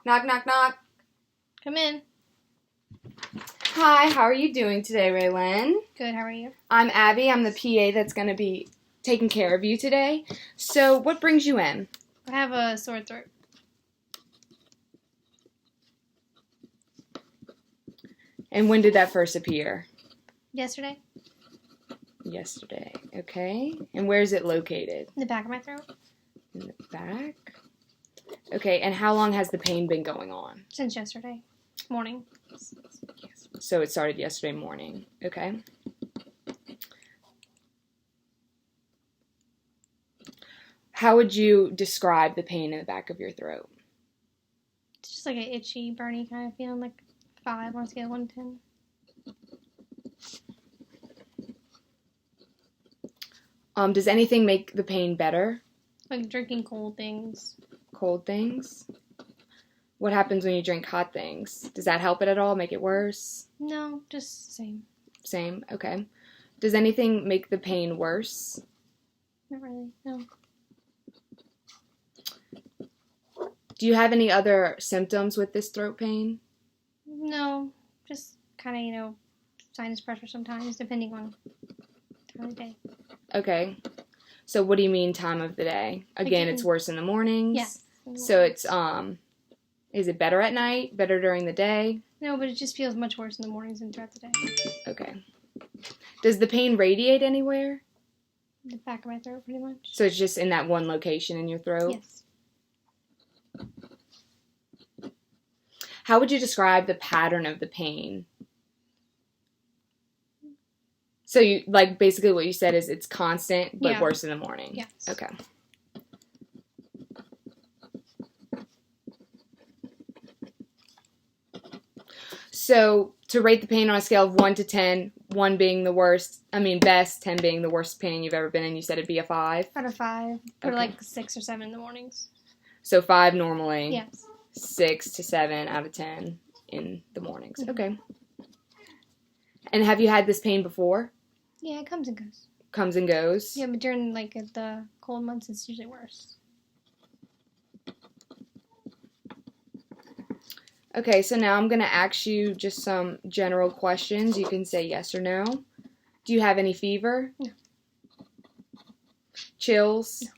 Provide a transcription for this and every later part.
Knock, knock, knock. Come in. Hi, how are you doing today, Raylan? Good, how are you? I'm Abby. I'm the PA that's going to be taking care of you today. So, what brings you in? I have a sore throat. And when did that first appear? Yesterday? Yesterday. Okay. And where is it located? In the back of my throat? In the back. Okay, and how long has the pain been going on? Since yesterday morning. So it started yesterday morning. Okay. How would you describe the pain in the back of your throat? It's just like an itchy, burny kind of feeling, like 5 on a scale of 1 to 10. Does anything make the pain better? Like drinking cold things. Cold things? What happens when you drink hot things? Does that help it at all? Make it worse? No, just the same. Same? Okay. Does anything make the pain worse? Not really, no. Do you have any other symptoms with this throat pain? No, just kind of, sinus pressure sometimes, depending on time of day. Okay. So what do you mean time of the day? Again, it's worse in the mornings? Yes. So it's, is it better at night? Better during the day? No, but it just feels much worse in the mornings than throughout the day. Okay. Does the pain radiate anywhere? The back of my throat, pretty much. So it's just in that one location in your throat? Yes. How would you describe the pattern of the pain? So you, like, basically what you said is it's constant, but worse in the morning? Yes. Okay. So to rate the pain on a scale of 1 to 10, 1 being the worst, best, 10 being the worst pain you've ever been in, you said it'd be a 5? Out of 5. Or Okay. like 6 or 7 in the mornings. So 5 normally? Yes. 6 to 7 out of 10 in the mornings. Mm-hmm. Okay. And have you had this pain before? Yeah, it comes and goes. Comes and goes? Yeah, but during the cold months, it's usually worse. Okay, so now I'm going to ask you just some general questions. You can say yes or no. Do you have any fever? No. Chills? No.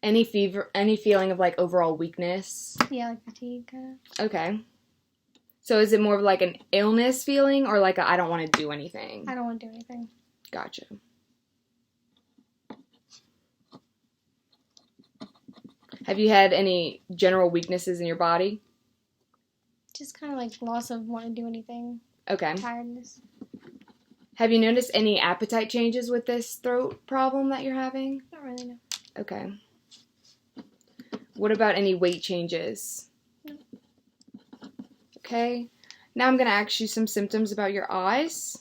Any fever, any feeling of like overall weakness? Yeah, like fatigue kind of. Okay. So is it more of like an illness feeling or like I don't want to do anything? I don't want to do anything. Gotcha. Have you had any general weaknesses in your body? Just kind of like loss of wanting to do anything. Okay. Tiredness. Have you noticed any appetite changes with this throat problem that you're having? Not really, no. Okay. What about any weight changes? No. Okay. Now I'm going to ask you some symptoms about your eyes.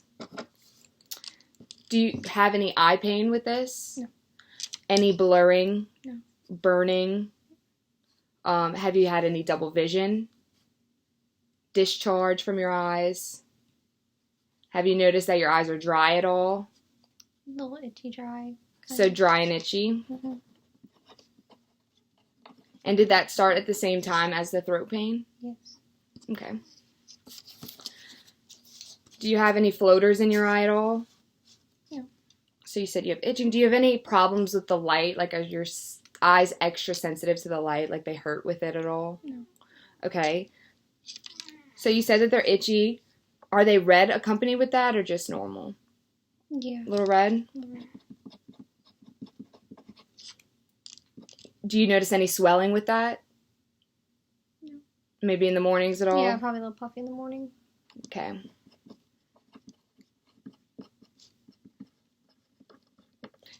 Do you have any eye pain with this? No. Any blurring? No. Burning? Have you had any double vision? Discharge from your eyes? Have you noticed that your eyes are dry at all? A little itchy, dry. So dry and itchy? Mm-hmm. And did that start at the same time as the throat pain? Yes. Okay. Do you have any floaters in your eye at all? No. So you said you have itching. Do you have any problems with the light? Like, are your eyes extra sensitive to the light? Like, they hurt with it at all? No. Okay. So you said that they're itchy. Are they red accompanied with that or just normal? Yeah. Little red? A little red. Do you notice any swelling with that? No. Maybe in the mornings at all? Yeah, probably a little puffy in the morning. Okay.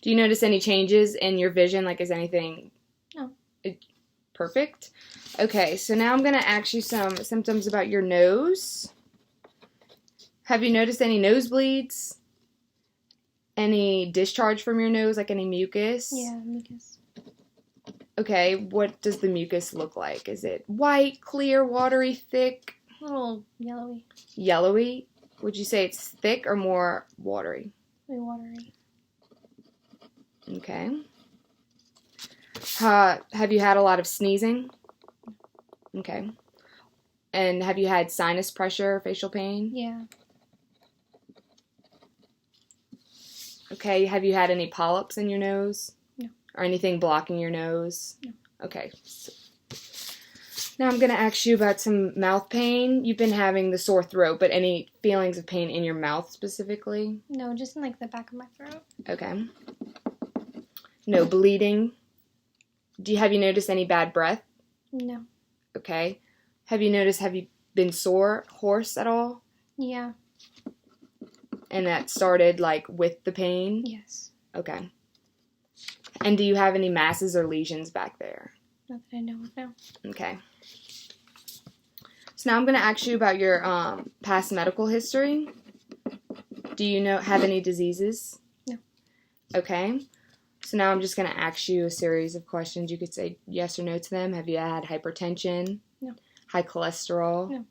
Do you notice any changes in your vision? Like, is anything No. Perfect? Okay, so now I'm going to ask you some symptoms about your nose. Have you noticed any nosebleeds? Any discharge from your nose, like any mucus? Yeah, mucus. Okay, what does the mucus look like? Is it white, clear, watery, thick? A little yellowy. Yellowy? Would you say it's thick or more watery? Maybe watery. Okay. Have you had a lot of sneezing? Okay. And have you had sinus pressure, facial pain? Yeah. Okay. Have you had any polyps in your nose? No. Or anything blocking your nose? No. Okay. Now I'm going to ask you about some mouth pain. You've been having the sore throat, but any feelings of pain in your mouth specifically? No, just in like the back of my throat. Okay. No bleeding. Have you noticed any bad breath? No. Okay. Have you been sore, hoarse at all? Yeah. And that started like with the pain? Yes. Okay. And do you have any masses or lesions back there? Not that I know of now. Okay. So now I'm going to ask you about your past medical history. Do you have any diseases? No. Okay. So now I'm just going to ask you a series of questions. You could say yes or no to them. Have you had hypertension? No. High cholesterol? No.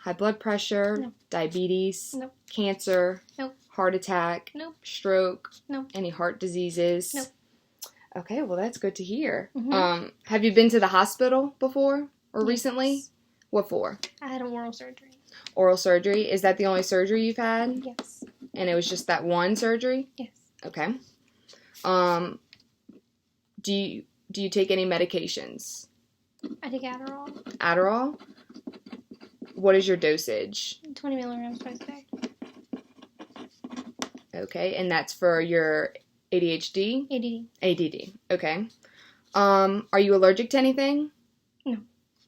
High blood pressure? No. Diabetes? Nope. Cancer? Nope. Heart attack? Nope. Stroke? Nope. Any heart diseases? Nope. Okay, well that's good to hear. Mm-hmm. Have you been to the hospital before or Yes. recently? What for? I had an oral surgery. Oral surgery? Is that the only surgery you've had? Yes. And it was just that one surgery? Yes. Okay. Do you take any medications? I take Adderall. Adderall? What is your dosage? 20 milligrams twice a day. Okay, and that's for your ADHD? ADD. ADD. Okay. Are you allergic to anything? No.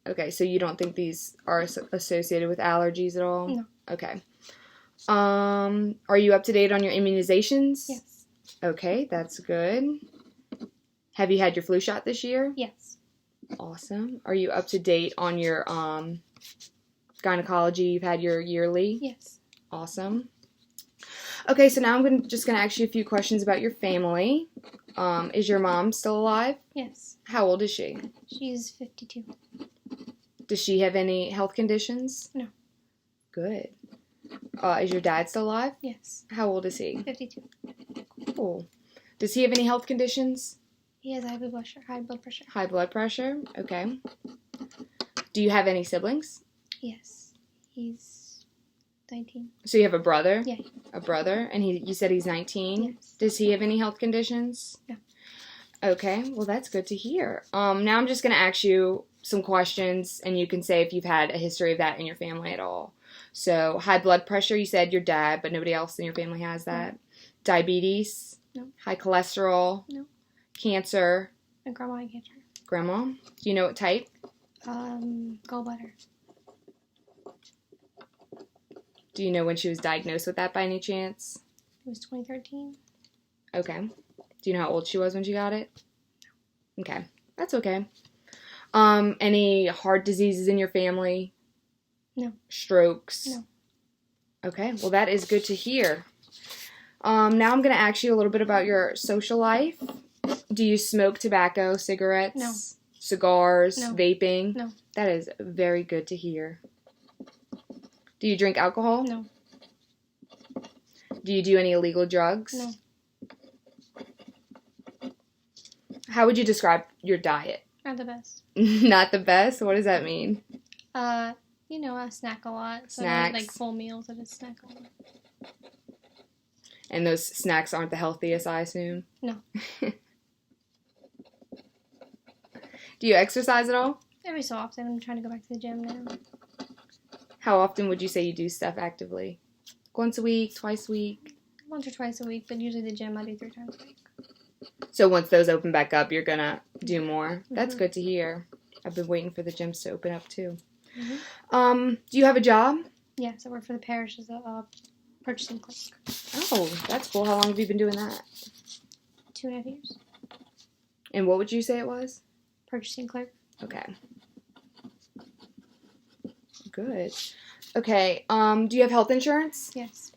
Okay, so you don't think these are associated with allergies at all? No. Okay. Are you up to date on your immunizations? Yes. Okay, that's good. Have you had your flu shot this year? Yes. Awesome. Are you up to date on your gynecology? You've had your yearly? Yes. Awesome. Okay, so now I'm just going to ask you a few questions about your family. Is your mom still alive? Yes. How old is she? She's 52. Does she have any health conditions? No. Good. Is your dad still alive? Yes. How old is he? 52. Cool. Does he have any health conditions? He has high blood pressure. High blood pressure. High blood pressure? Okay. Do you have any siblings? Yes. He's 19. So you have a brother? Yeah. A brother? And you said he's 19? Yes. Does he have any health conditions? No. Okay, well that's good to hear. Now I'm just going to ask you some questions, and you can say if you've had a history of that in your family at all. So high blood pressure, you said your dad, but nobody else in your family has that. No. Diabetes? No. High cholesterol? No. Cancer? My grandma had cancer. Grandma? Do you know what type? Gallbladder. Do you know when she was diagnosed with that by any chance? It was 2013. Okay. Do you know how old she was when she got it? No. Okay. That's okay. Any heart diseases in your family? No. Strokes? No. Okay. Well, that is good to hear. Now I'm going to ask you a little bit about your social life. Do you smoke tobacco, cigarettes? No. Cigars? No. Vaping? No. That is very good to hear. Do you drink alcohol? No. Do you do any illegal drugs? No. How would you describe your diet? Not the best. Not the best? What does that mean? I snack a lot. So Snacks. I don't like full meals. I just snack a lot. And those snacks aren't the healthiest, I assume? No. Do you exercise at all? Every so often. I'm trying to go back to the gym now. How often would you say you do stuff actively? Once a week, twice a week? Once or twice a week, but usually the gym I do 3 times a week. So once those open back up, you're gonna do more. Mm-hmm. That's good to hear. I've been waiting for the gyms to open up too. Mm-hmm. Do you have a job? Yes, I work for the parish as a purchasing clerk. Oh, that's cool. How long have you been doing that? 2.5 years. And what would you say it was? Purchasing clerk. Okay. Good. Okay. Do you have health insurance? Yes.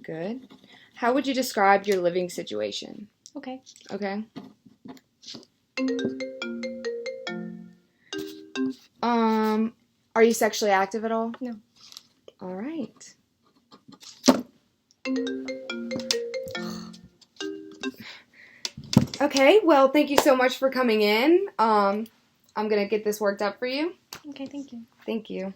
Good. How would you describe your living situation? Okay. Okay. Are you sexually active at all? No. All right. Okay, well, thank you so much for coming in. I I'm going to get this worked up for you. Okay, thank you. Thank you.